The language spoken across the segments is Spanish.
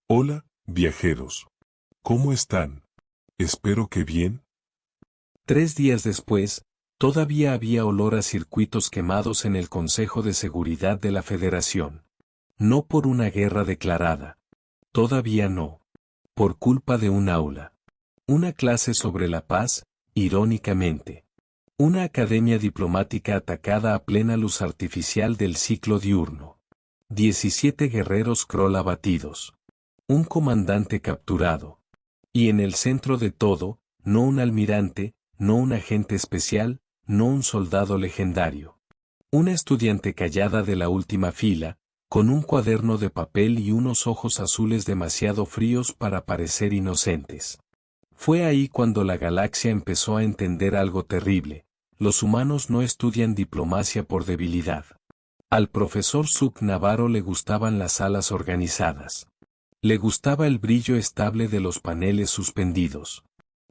Hola, viajeros. ¿Cómo están? Espero que bien. 3 días después, todavía había olor a circuitos quemados en el Consejo de Seguridad de la Federación. No por una guerra declarada. Todavía no. Por culpa de un aula. Una clase sobre la paz, irónicamente. Una academia diplomática atacada a plena luz artificial del ciclo diurno. 17 guerreros Kroll abatidos. Un comandante capturado. Y en el centro de todo, no un almirante, no un agente especial, no un soldado legendario. Una estudiante callada de la última fila, con un cuaderno de papel y unos ojos azules demasiado fríos para parecer inocentes. Fue ahí cuando la galaxia empezó a entender algo terrible. Los humanos no estudian diplomacia por debilidad. Al profesor Suk Navarro le gustaban las salas organizadas. Le gustaba el brillo estable de los paneles suspendidos.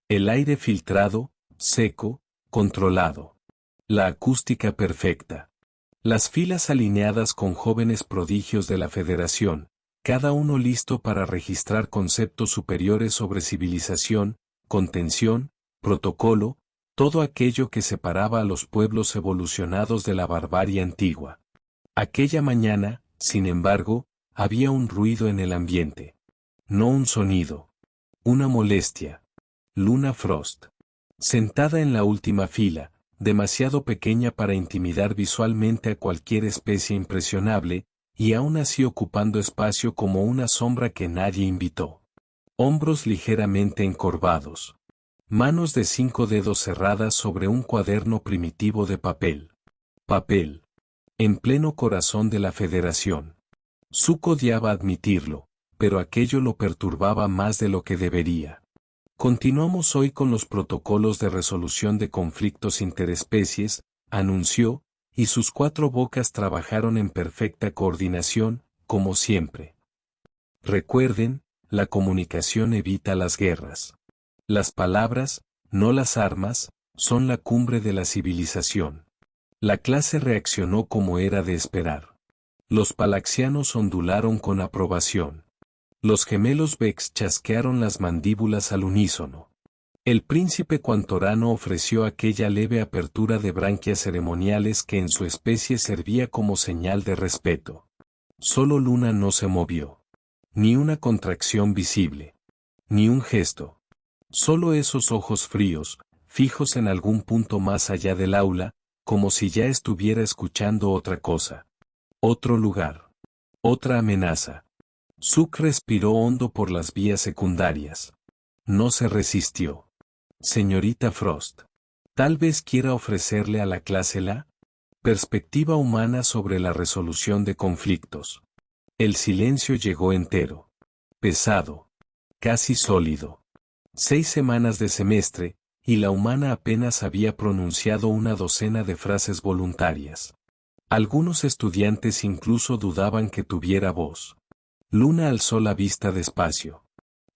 El aire filtrado, seco, controlado. La acústica perfecta. Las filas alineadas con jóvenes prodigios de la Federación, cada uno listo para registrar conceptos superiores sobre civilización, contención, protocolo, todo aquello que separaba a los pueblos evolucionados de la barbarie antigua. Aquella mañana, sin embargo, había un ruido en el ambiente. No un sonido. Una molestia. Luna Frost. Sentada en la última fila, demasiado pequeña para intimidar visualmente a cualquier especie impresionable, y aún así ocupando espacio como una sombra que nadie invitó. Hombros ligeramente encorvados. Manos de 5 dedos cerradas sobre un cuaderno primitivo de papel. Papel. En pleno corazón de la Federación. Zuko odiaba admitirlo, pero aquello lo perturbaba más de lo que debería. Continuamos hoy con los protocolos de resolución de conflictos interespecies, anunció, y sus 4 bocas trabajaron en perfecta coordinación, como siempre. Recuerden, la comunicación evita las guerras. Las palabras, no las armas, son la cumbre de la civilización. La clase reaccionó como era de esperar. Los palaxianos ondularon con aprobación. Los gemelos Vex chasquearon las mandíbulas al unísono. El príncipe Quantorano ofreció aquella leve apertura de branquias ceremoniales que en su especie servía como señal de respeto. Solo Luna no se movió. Ni una contracción visible. Ni un gesto. Solo esos ojos fríos, fijos en algún punto más allá del aula, como si ya estuviera escuchando otra cosa. Otro lugar. Otra amenaza. Suk respiró hondo por las vías secundarias. No se resistió. Señorita Frost. Tal vez quiera ofrecerle a la clase la perspectiva humana sobre la resolución de conflictos. El silencio llegó entero. Pesado. Casi sólido. 6 semanas de semestre, y la humana apenas había pronunciado una docena de frases voluntarias. Algunos estudiantes incluso dudaban que tuviera voz. Luna alzó la vista despacio.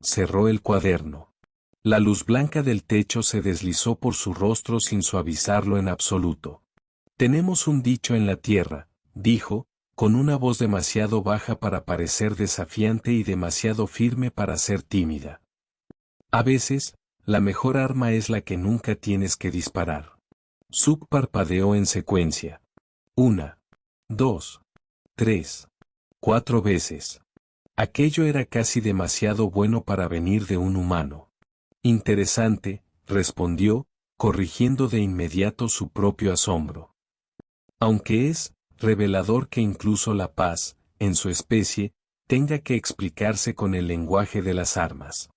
Cerró el cuaderno. La luz blanca del techo se deslizó por su rostro sin suavizarlo en absoluto. Tenemos un dicho en la tierra, dijo, con una voz demasiado baja para parecer desafiante y demasiado firme para ser tímida. A veces, la mejor arma es la que nunca tienes que disparar. Suk parpadeó en secuencia. 1, 2, 3, 4 veces. Aquello era casi demasiado bueno para venir de un humano. Interesante, respondió, corrigiendo de inmediato su propio asombro. Aunque es revelador que incluso la paz, en su especie, tenga que explicarse con el lenguaje de las armas.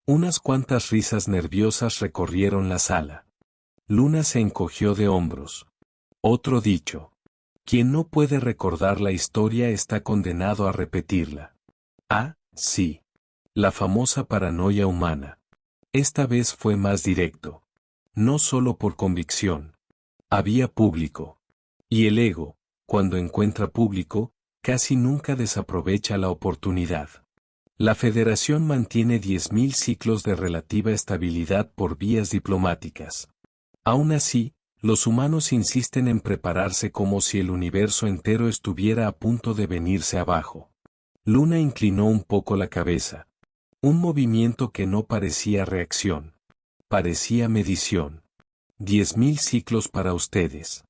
Unas cuantas risas nerviosas recorrieron la sala. Luna se encogió de hombros. Otro dicho. Quien no puede recordar la historia está condenado a repetirla. Ah, sí. La famosa paranoia humana. Esta vez fue más directo. No solo por convicción. Había público. Y el ego, cuando encuentra público, casi nunca desaprovecha la oportunidad. La Federación mantiene 10.000 ciclos de relativa estabilidad por vías diplomáticas. Aún así, los humanos insisten en prepararse como si el universo entero estuviera a punto de venirse abajo. Luna inclinó un poco la cabeza. Un movimiento que no parecía reacción. Parecía medición. 10.000 ciclos para ustedes.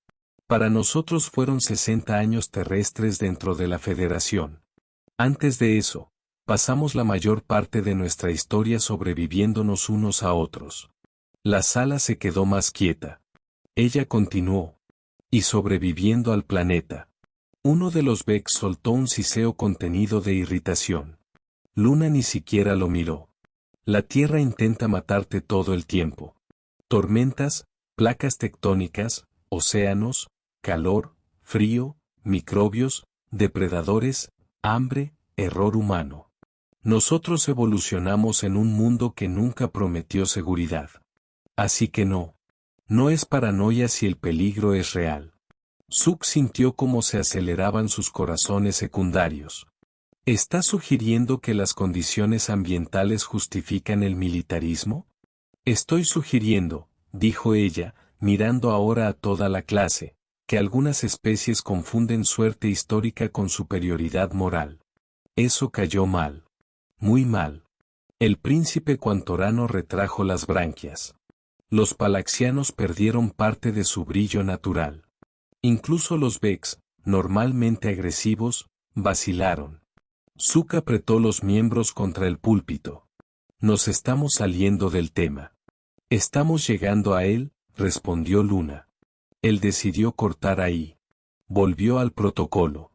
Para nosotros fueron 60 años terrestres dentro de la Federación. Antes de eso, pasamos la mayor parte de nuestra historia sobreviviéndonos unos a otros. La sala se quedó más quieta. Ella continuó. Y sobreviviendo al planeta. Uno de los Vex soltó un siseo contenido de irritación. Luna ni siquiera lo miró. La Tierra intenta matarte todo el tiempo. Tormentas, placas tectónicas, océanos, calor, frío, microbios, depredadores, hambre, error humano. Nosotros evolucionamos en un mundo que nunca prometió seguridad. Así que no. No es paranoia si el peligro es real. Suk sintió cómo se aceleraban sus corazones secundarios. ¿Está sugiriendo que las condiciones ambientales justifican el militarismo? Estoy sugiriendo, dijo ella, mirando ahora a toda la clase, que algunas especies confunden suerte histórica con superioridad moral. Eso cayó mal. Muy mal. El príncipe Cuantorano retrajo las branquias. Los palaxianos perdieron parte de su brillo natural. Incluso los Vex, normalmente agresivos, vacilaron. Suk apretó los miembros contra el púlpito. Nos estamos saliendo del tema. Estamos llegando a él, respondió Luna. Él decidió cortar ahí. Volvió al protocolo.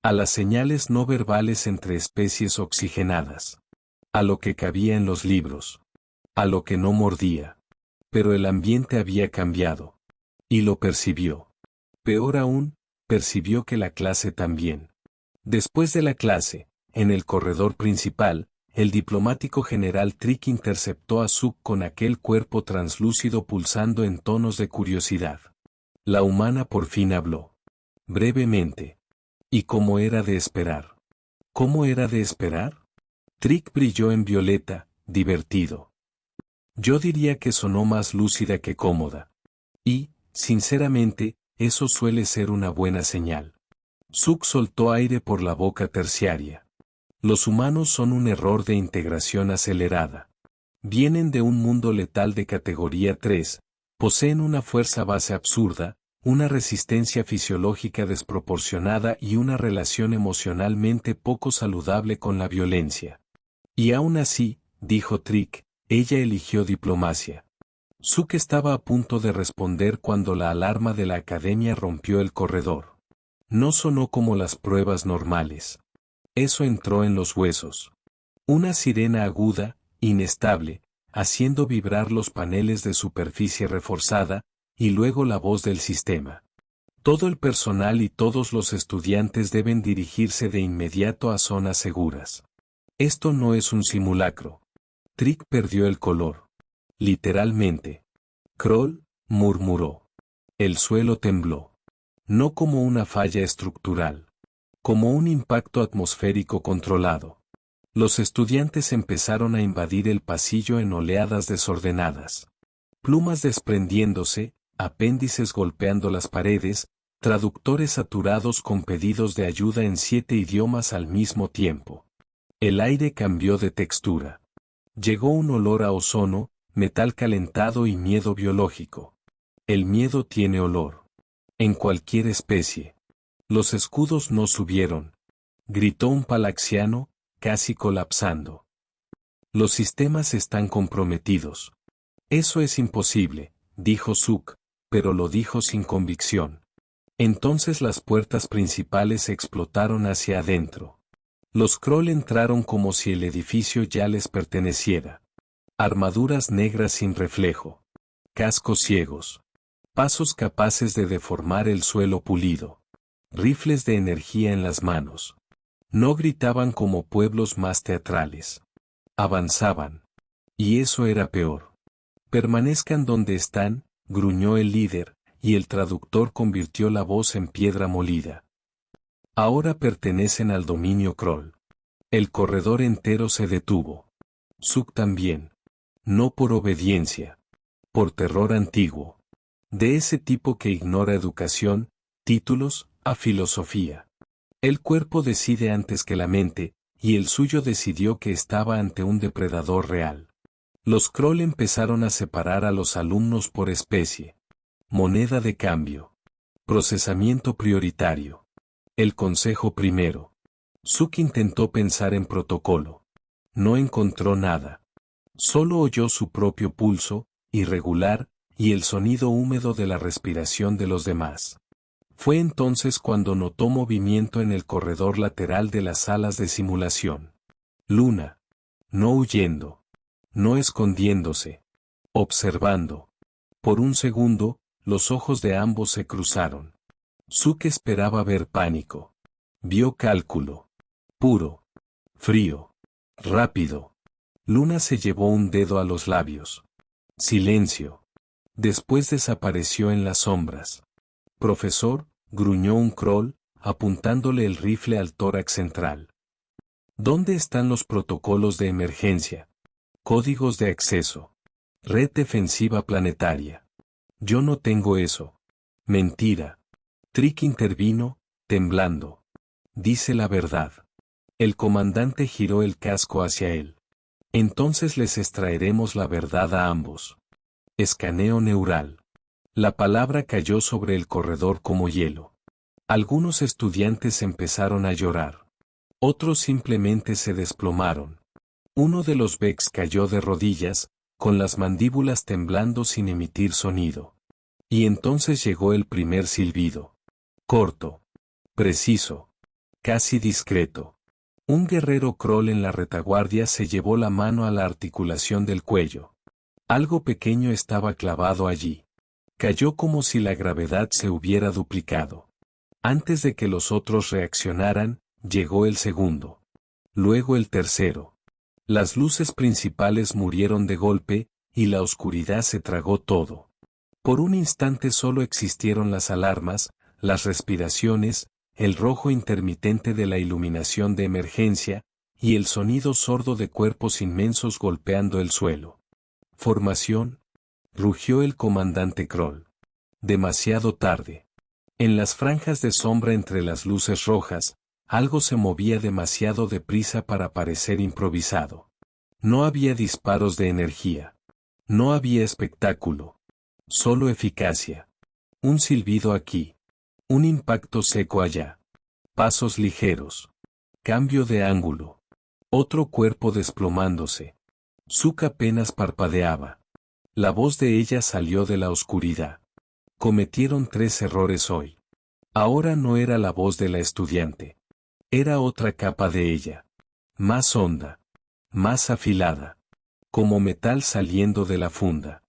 A las señales no verbales entre especies oxigenadas. A lo que cabía en los libros. A lo que no mordía. Pero el ambiente había cambiado. Y lo percibió. Peor aún, percibió que la clase también. Después de la clase, en el corredor principal, el diplomático general Trick interceptó a Suk con aquel cuerpo translúcido pulsando en tonos de curiosidad. La humana por fin habló. Brevemente. ¿Y cómo era de esperar? ¿Cómo era de esperar? Trick brilló en violeta, divertido. Yo diría que sonó más lúcida que cómoda. Y, sinceramente, eso suele ser una buena señal. Suk soltó aire por la boca terciaria. Los humanos son un error de integración acelerada. Vienen de un mundo letal de categoría 3, poseen una fuerza base absurda, una resistencia fisiológica desproporcionada y una relación emocionalmente poco saludable con la violencia. Y aún así, dijo Trick, ella eligió diplomacia. Suk estaba a punto de responder cuando la alarma de la academia rompió el corredor. No sonó como las pruebas normales. Eso entró en los huesos. Una sirena aguda, inestable, haciendo vibrar los paneles de superficie reforzada, y luego la voz del sistema. Todo el personal y todos los estudiantes deben dirigirse de inmediato a zonas seguras. Esto no es un simulacro. Trick perdió el color. Literalmente. Kroll, murmuró. El suelo tembló. No como una falla estructural. Como un impacto atmosférico controlado. Los estudiantes empezaron a invadir el pasillo en oleadas desordenadas. Plumas desprendiéndose, apéndices golpeando las paredes, traductores saturados con pedidos de ayuda en 7 idiomas al mismo tiempo. El aire cambió de textura. Llegó un olor a ozono, metal calentado y miedo biológico. El miedo tiene olor. En cualquier especie. Los escudos no subieron. Gritó un palaxiano, casi colapsando. Los sistemas están comprometidos. Eso es imposible, dijo Suk, pero lo dijo sin convicción. Entonces las puertas principales explotaron hacia adentro. Los Kroll entraron como si el edificio ya les perteneciera. Armaduras negras sin reflejo. Cascos ciegos. Pasos capaces de deformar el suelo pulido. Rifles de energía en las manos. No gritaban como pueblos más teatrales. Avanzaban. Y eso era peor. Permanezcan donde están, gruñó el líder, y el traductor convirtió la voz en piedra molida. Ahora pertenecen al dominio Kroll. El corredor entero se detuvo. Suk también. No por obediencia. Por terror antiguo. De ese tipo que ignora educación, títulos, a filosofía. El cuerpo decide antes que la mente, y el suyo decidió que estaba ante un depredador real. Los Kroll empezaron a separar a los alumnos por especie. Moneda de cambio. Procesamiento prioritario. El consejo primero. Suk intentó pensar en protocolo. No encontró nada. Solo oyó su propio pulso, irregular, y el sonido húmedo de la respiración de los demás. Fue entonces cuando notó movimiento en el corredor lateral de las salas de simulación. Luna. No huyendo. No escondiéndose. Observando. Por un segundo, los ojos de ambos se cruzaron. Suk esperaba ver pánico. Vio cálculo. Puro. Frío. Rápido. Luna se llevó un dedo a los labios. Silencio. Después desapareció en las sombras. Profesor, gruñó un Kroll, apuntándole el rifle al tórax central. ¿Dónde están los protocolos de emergencia? Códigos de acceso. Red defensiva planetaria. Yo no tengo eso. Mentira. Trick intervino, temblando. Dice la verdad. El comandante giró el casco hacia él. Entonces les extraeremos la verdad a ambos. Escaneo neural. La palabra cayó sobre el corredor como hielo. Algunos estudiantes empezaron a llorar. Otros simplemente se desplomaron. Uno de los Vex cayó de rodillas, con las mandíbulas temblando sin emitir sonido. Y entonces llegó el primer silbido. Corto. Preciso. Casi discreto. Un guerrero Kroll en la retaguardia se llevó la mano a la articulación del cuello. Algo pequeño estaba clavado allí. Cayó como si la gravedad se hubiera duplicado. Antes de que los otros reaccionaran, llegó el segundo. Luego el tercero. Las luces principales murieron de golpe, y la oscuridad se tragó todo. Por un instante solo existieron las alarmas, las respiraciones, el rojo intermitente de la iluminación de emergencia, y el sonido sordo de cuerpos inmensos golpeando el suelo. Formación. Rugió el comandante Kroll. Demasiado tarde. En las franjas de sombra entre las luces rojas, algo se movía demasiado deprisa para parecer improvisado. No había disparos de energía. No había espectáculo. Solo eficacia. Un silbido aquí. Un impacto seco allá. Pasos ligeros. Cambio de ángulo. Otro cuerpo desplomándose. Suk apenas parpadeaba. La voz de ella salió de la oscuridad. Cometieron 3 errores hoy. Ahora no era la voz de la estudiante. Era otra capa de ella. Más honda. Más afilada. Como metal saliendo de la funda.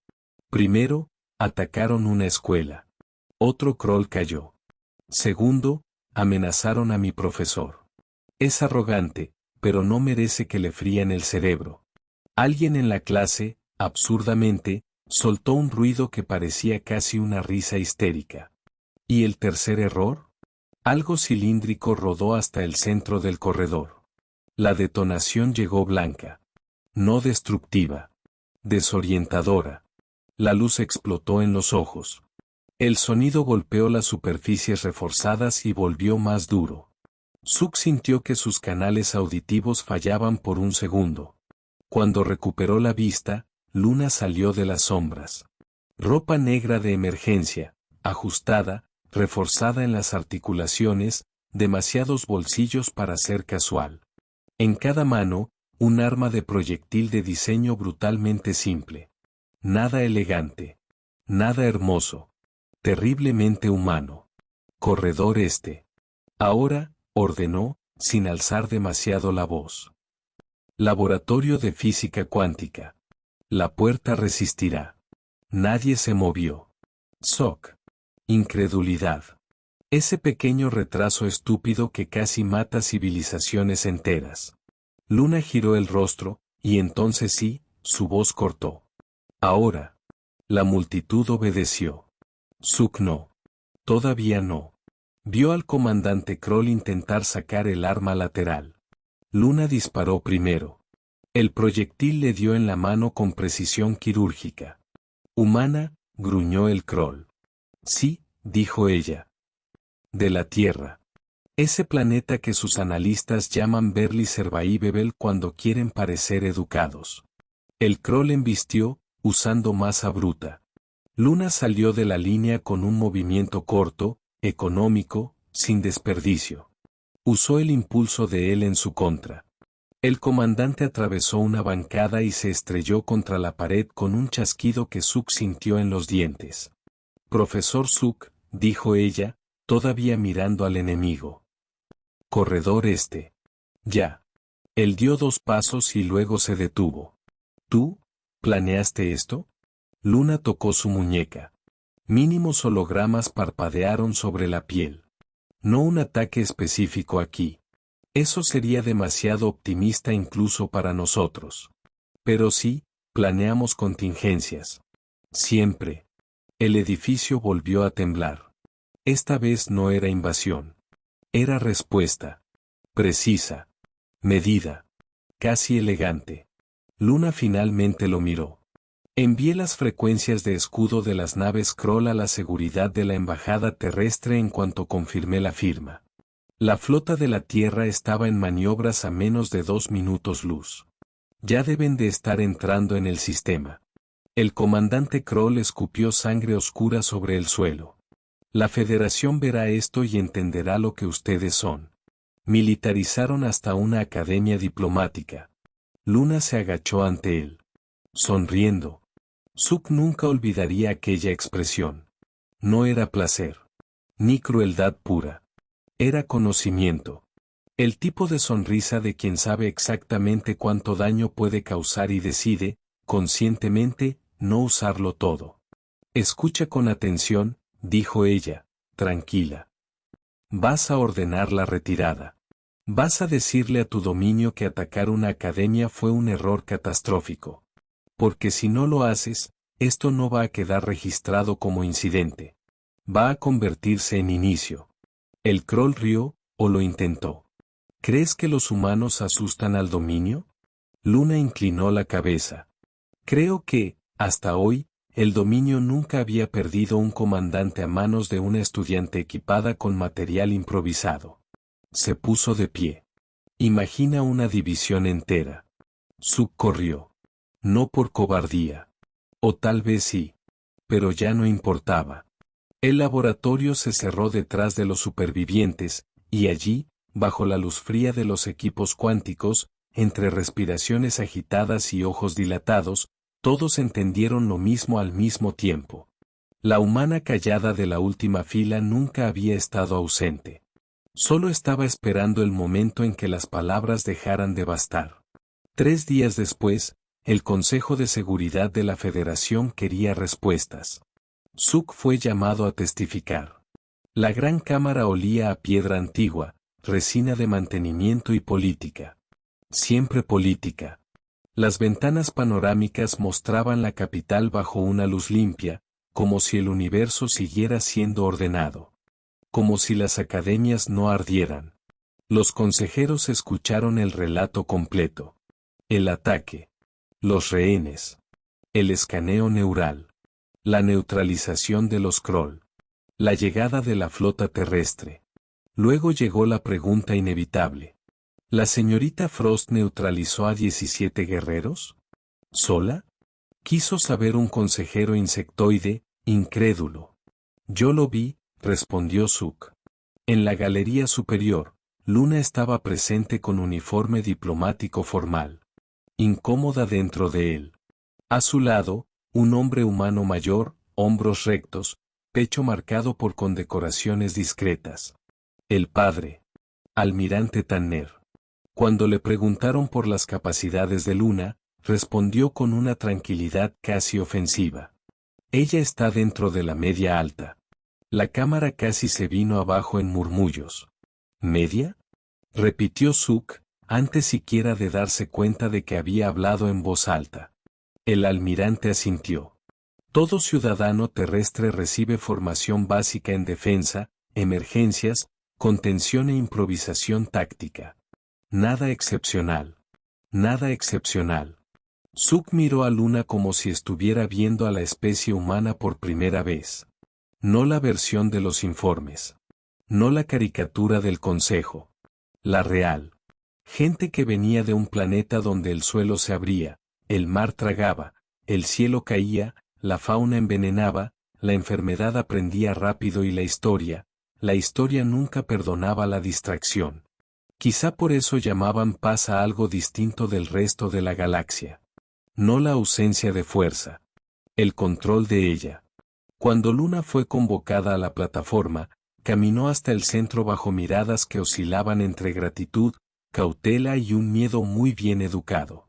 Primero, atacaron una escuela. Otro Kroll cayó. Segundo, amenazaron a mi profesor. Es arrogante, pero no merece que le fríen el cerebro. Alguien en la clase, absurdamente, soltó un ruido que parecía casi una risa histérica. ¿Y el tercer error? Algo cilíndrico rodó hasta el centro del corredor. La detonación llegó blanca. No destructiva. Desorientadora. La luz explotó en los ojos. El sonido golpeó las superficies reforzadas y volvió más duro. Suk sintió que sus canales auditivos fallaban por un segundo. Cuando recuperó la vista, Luna salió de las sombras. Ropa negra de emergencia, ajustada, reforzada en las articulaciones, demasiados bolsillos para ser casual. En cada mano, un arma de proyectil de diseño brutalmente simple. Nada elegante. Nada hermoso. Terriblemente humano. Corredor este. Ahora, ordenó, sin alzar demasiado la voz. Laboratorio de física cuántica. La puerta resistirá. Nadie se movió. Shock. Incredulidad. Ese pequeño retraso estúpido que casi mata civilizaciones enteras. Luna giró el rostro, y entonces sí, su voz cortó. Ahora. La multitud obedeció. Suk no. Todavía no. Vio al comandante Kroll intentar sacar el arma lateral. Luna disparó primero. El proyectil le dio en la mano con precisión quirúrgica. Humana, gruñó el Kroll. Sí, dijo ella. De la Tierra. Ese planeta que sus analistas llaman Berly Survivable cuando quieren parecer educados. El Kroll embistió, usando masa bruta. Luna salió de la línea con un movimiento corto, económico, sin desperdicio. Usó el impulso de él en su contra. El comandante atravesó una bancada y se estrelló contra la pared con un chasquido que Suk sintió en los dientes. «Profesor Suk», dijo ella, todavía mirando al enemigo. «Corredor este». «Ya». Él dio 2 pasos y luego se detuvo. «¿Tú? ¿Planeaste esto?» Luna tocó su muñeca. Mínimos hologramas parpadearon sobre la piel. «No un ataque específico aquí. Eso sería demasiado optimista incluso para nosotros. Pero sí, planeamos contingencias. Siempre». El edificio volvió a temblar. Esta vez no era invasión. Era respuesta. Precisa. Medida. Casi elegante. Luna finalmente lo miró. «Envié las frecuencias de escudo de las naves Kroll a la seguridad de la embajada terrestre en cuanto confirmé la firma. La flota de la Tierra estaba en maniobras a menos de 2 minutos luz. Ya deben de estar entrando en el sistema». El comandante Kroll escupió sangre oscura sobre el suelo. «La Federación verá esto y entenderá lo que ustedes son. Militarizaron hasta una academia diplomática». Luna se agachó ante él. Sonriendo. Suk nunca olvidaría aquella expresión. No era placer. Ni crueldad pura. Era conocimiento. El tipo de sonrisa de quien sabe exactamente cuánto daño puede causar y decide, conscientemente, no usarlo todo. «Escucha con atención», dijo ella, tranquila. «Vas a ordenar la retirada. Vas a decirle a tu dominio que atacar una academia fue un error catastrófico. Porque si no lo haces, esto no va a quedar registrado como incidente. Va a convertirse en inicio». El Kroll rió, o lo intentó. «¿Crees que los humanos asustan al dominio?» Luna inclinó la cabeza. «Creo que, hasta hoy, el dominio nunca había perdido un comandante a manos de una estudiante equipada con material improvisado». Se puso de pie. «Imagina una división entera». Suk corrió. No por cobardía. O tal vez sí. Pero ya no importaba. El laboratorio se cerró detrás de los supervivientes, y allí, bajo la luz fría de los equipos cuánticos, entre respiraciones agitadas y ojos dilatados, todos entendieron lo mismo al mismo tiempo. La humana callada de la última fila nunca había estado ausente. Solo estaba esperando el momento en que las palabras dejaran de bastar. 3 días después, el Consejo de Seguridad de la Federación quería respuestas. Suk fue llamado a testificar. La gran cámara olía a piedra antigua, resina de mantenimiento y política. Siempre política. Las ventanas panorámicas mostraban la capital bajo una luz limpia, como si el universo siguiera siendo ordenado. Como si las academias no ardieran. Los consejeros escucharon el relato completo. El ataque. Los rehenes. El escaneo neural. La neutralización de los Kroll. La llegada de la flota terrestre. Luego llegó la pregunta inevitable. ¿La señorita Frost neutralizó a 17 guerreros? ¿Sola? Quiso saber un consejero insectoide, incrédulo. «Yo lo vi», respondió Suk. En la galería superior, Luna estaba presente con uniforme diplomático formal. Incómoda dentro de él. A su lado, un hombre humano mayor, hombros rectos, pecho marcado por condecoraciones discretas. El padre. Almirante Tanner. Cuando le preguntaron por las capacidades de Luna, respondió con una tranquilidad casi ofensiva. «Ella está dentro de la media alta». La cámara casi se vino abajo en murmullos. «¿Media?», repitió Suk, antes siquiera de darse cuenta de que había hablado en voz alta. El almirante asintió. «Todo ciudadano terrestre recibe formación básica en defensa, emergencias, contención e improvisación táctica. Nada excepcional. Nada excepcional». Suk miró a Luna como si estuviera viendo a la especie humana por primera vez. No la versión de los informes. No la caricatura del consejo. La real. Gente que venía de un planeta donde el suelo se abría, el mar tragaba, el cielo caía, la fauna envenenaba, la enfermedad aprendía rápido y la historia nunca perdonaba la distracción. Quizá por eso llamaban paz a algo distinto del resto de la galaxia. No la ausencia de fuerza. El control de ella. Cuando Luna fue convocada a la plataforma, caminó hasta el centro bajo miradas que oscilaban entre gratitud, cautela y un miedo muy bien educado.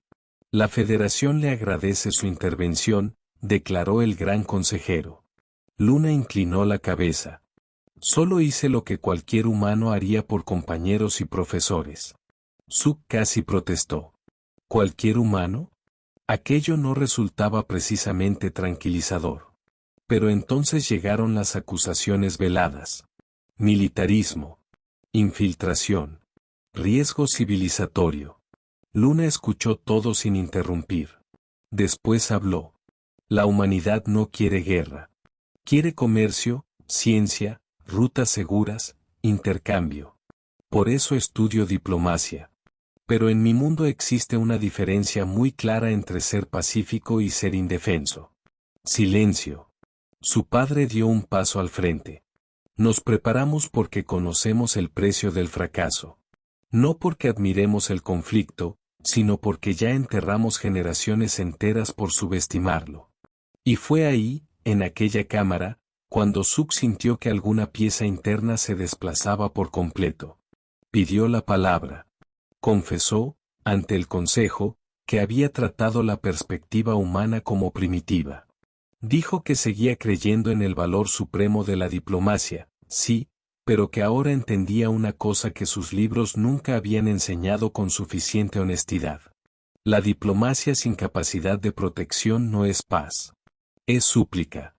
La Federación le agradece su intervención, declaró el gran consejero. Luna inclinó la cabeza. Solo hice lo que cualquier humano haría por compañeros y profesores. Suk casi protestó. ¿Cualquier humano? Aquello no resultaba precisamente tranquilizador. Pero entonces llegaron las acusaciones veladas. Militarismo. Infiltración. Riesgo civilizatorio. Luna escuchó todo sin interrumpir. Después habló. La humanidad no quiere guerra. Quiere comercio, ciencia, rutas seguras, intercambio. Por eso estudio diplomacia. Pero en mi mundo existe una diferencia muy clara entre ser pacífico y ser indefenso. Silencio. Su padre dio un paso al frente. Nos preparamos porque conocemos el precio del fracaso. No porque admiremos el conflicto, sino porque ya enterramos generaciones enteras por subestimarlo. Y fue ahí, en aquella cámara, cuando Suk sintió que alguna pieza interna se desplazaba por completo. Pidió la palabra. Confesó, ante el consejo, que había tratado la perspectiva humana como primitiva. Dijo que seguía creyendo en el valor supremo de la diplomacia, sí, pero que ahora entendía una cosa que sus libros nunca habían enseñado con suficiente honestidad. La diplomacia sin capacidad de protección no es paz. Es súplica.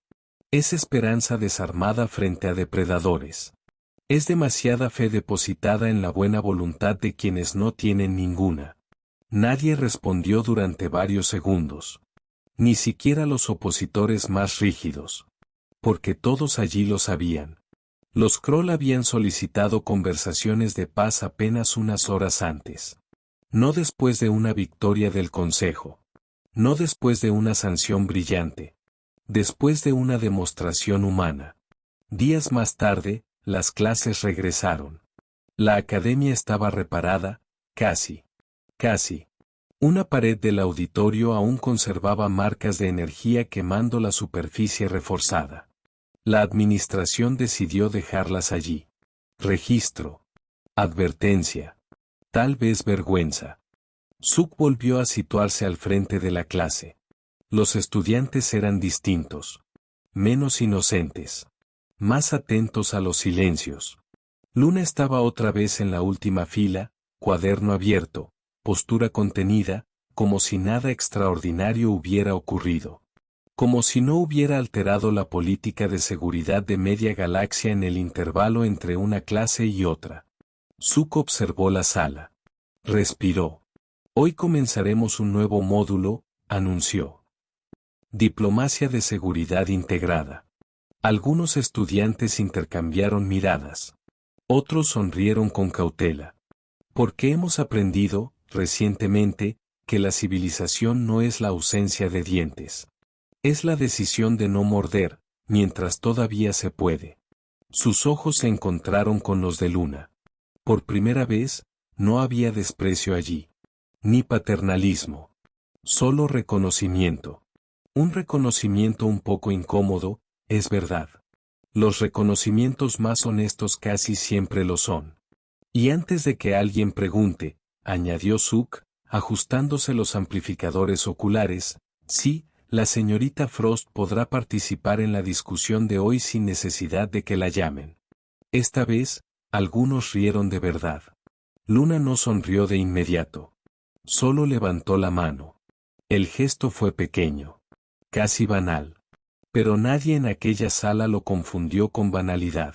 Es esperanza desarmada frente a depredadores. Es demasiada fe depositada en la buena voluntad de quienes no tienen ninguna. Nadie respondió durante varios segundos. Ni siquiera los opositores más rígidos. Porque todos allí lo sabían. Los Kroll habían solicitado conversaciones de paz apenas unas horas antes. No después de una victoria del Consejo. No después de una sanción brillante. Después de una demostración humana. Días más tarde, las clases regresaron. La academia estaba reparada, casi. Casi. Una pared del auditorio aún conservaba marcas de energía quemando la superficie reforzada. La administración decidió dejarlas allí. Registro. Advertencia. Tal vez vergüenza. Suk volvió a situarse al frente de la clase. Los estudiantes eran distintos. Menos inocentes. Más atentos a los silencios. Luna estaba otra vez en la última fila, cuaderno abierto, postura contenida, como si nada extraordinario hubiera ocurrido. Como si no hubiera alterado la política de seguridad de media galaxia en el intervalo entre una clase y otra. Suk observó la sala. Respiró. Hoy comenzaremos un nuevo módulo, anunció. Diplomacia de seguridad integrada. Algunos estudiantes intercambiaron miradas. Otros sonrieron con cautela. Porque hemos aprendido, recientemente, que la civilización no es la ausencia de dientes. Es la decisión de no morder, mientras todavía se puede. Sus ojos se encontraron con los de Luna. Por primera vez, no había desprecio allí. Ni paternalismo. Solo reconocimiento. Un reconocimiento un poco incómodo, es verdad. Los reconocimientos más honestos casi siempre lo son. Y antes de que alguien pregunte, añadió Suk, ajustándose los amplificadores oculares, sí, la señorita Frost podrá participar en la discusión de hoy sin necesidad de que la llamen. Esta vez, algunos rieron de verdad. Luna no sonrió de inmediato. Solo levantó la mano. El gesto fue pequeño. Casi banal. Pero nadie en aquella sala lo confundió con banalidad.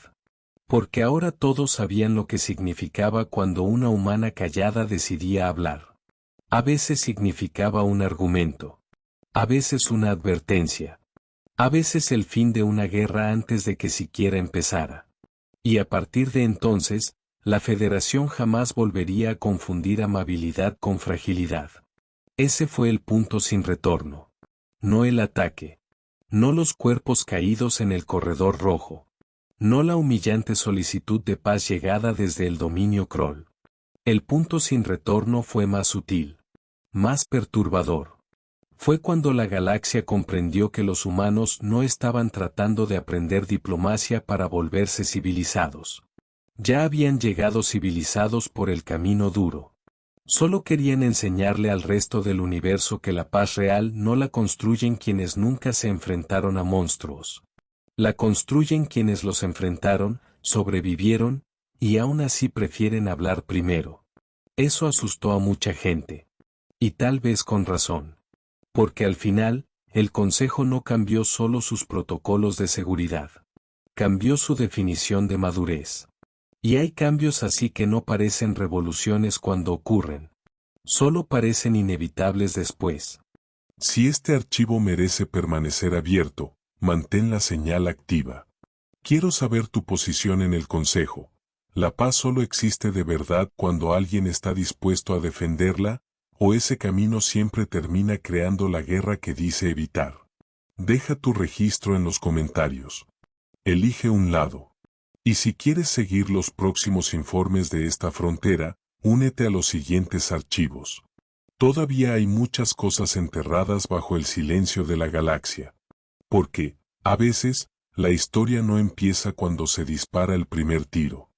Porque ahora todos sabían lo que significaba cuando una humana callada decidía hablar. A veces significaba un argumento. A veces una advertencia. A veces el fin de una guerra antes de que siquiera empezara. Y a partir de entonces, la Federación jamás volvería a confundir amabilidad con fragilidad. Ese fue el punto sin retorno. No el ataque. No los cuerpos caídos en el corredor rojo. No la humillante solicitud de paz llegada desde el dominio Kroll. El punto sin retorno fue más sutil. Más perturbador. Fue cuando la galaxia comprendió que los humanos no estaban tratando de aprender diplomacia para volverse civilizados. Ya habían llegado civilizados por el camino duro. Solo querían enseñarle al resto del universo que la paz real no la construyen quienes nunca se enfrentaron a monstruos. La construyen quienes los enfrentaron, sobrevivieron, y aún así prefieren hablar primero. Eso asustó a mucha gente. Y tal vez con razón. Porque al final, el Consejo no cambió solo sus protocolos de seguridad. Cambió su definición de madurez. Y hay cambios así que no parecen revoluciones cuando ocurren. Solo parecen inevitables después. Si este archivo merece permanecer abierto, mantén la señal activa. Quiero saber tu posición en el Consejo. ¿La paz solo existe de verdad cuando alguien está dispuesto a defenderla, o ese camino siempre termina creando la guerra que dice evitar? Deja tu registro en los comentarios. Elige un lado. Y si quieres seguir los próximos informes de esta frontera, únete a los siguientes archivos. Todavía hay muchas cosas enterradas bajo el silencio de la galaxia. Porque, a veces, la historia no empieza cuando se dispara el primer tiro.